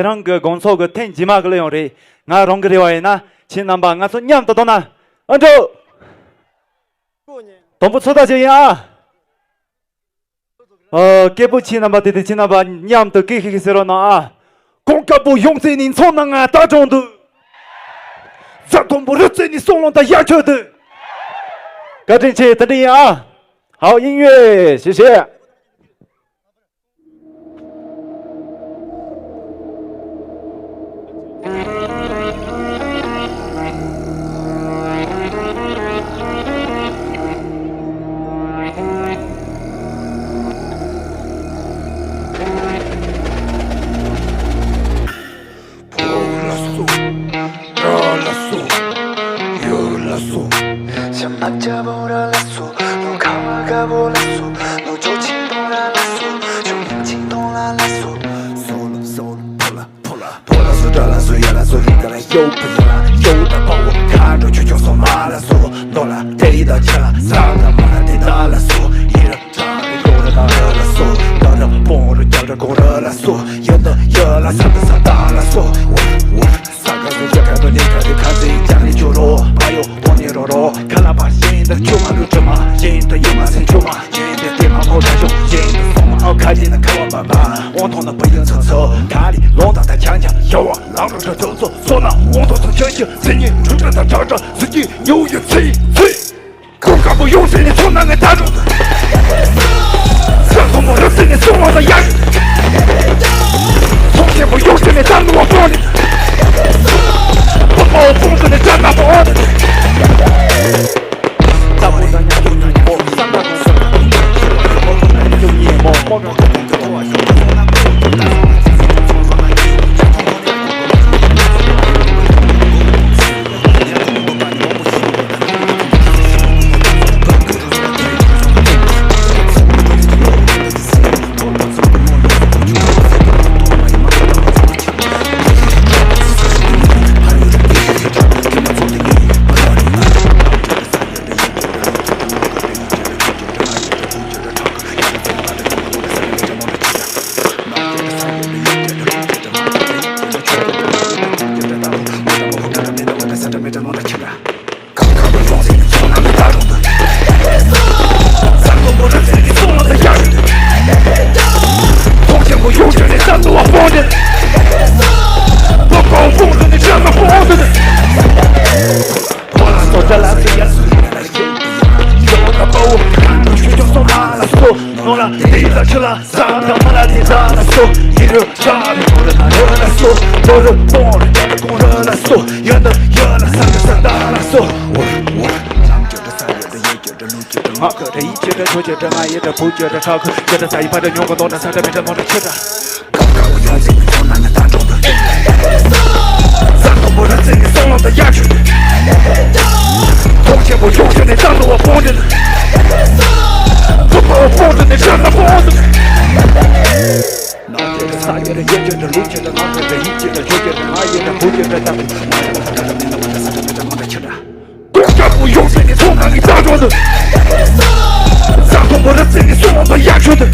그런 그 공소 그 텐지마 그래요 우리 나 롱그리와이나 지난번 가서 냠도 도나 언제 돈부 쏟아져야 깨부 지난번 때 지난번 냠도 끼기스러나 공가부 용세닌 손낭아 따종도 자동부 르세니 송론다 야쳐드 가진 제 드리야 好音乐谢谢 不觉得超酷，觉得在一旁的勇敢都能踩在别人梦的车上。刚刚我用尽了那个大众的，咱都不能自己松了的牙齿。从前我用着你当着我疯着呢，不把我疯着你让他疯着。脑觉着撒觉着眼觉着路觉着脑觉着一觉着觉觉着爱觉着不觉着大步，公家不用着你从哪里当着的。 我的自己送我的牙齿的。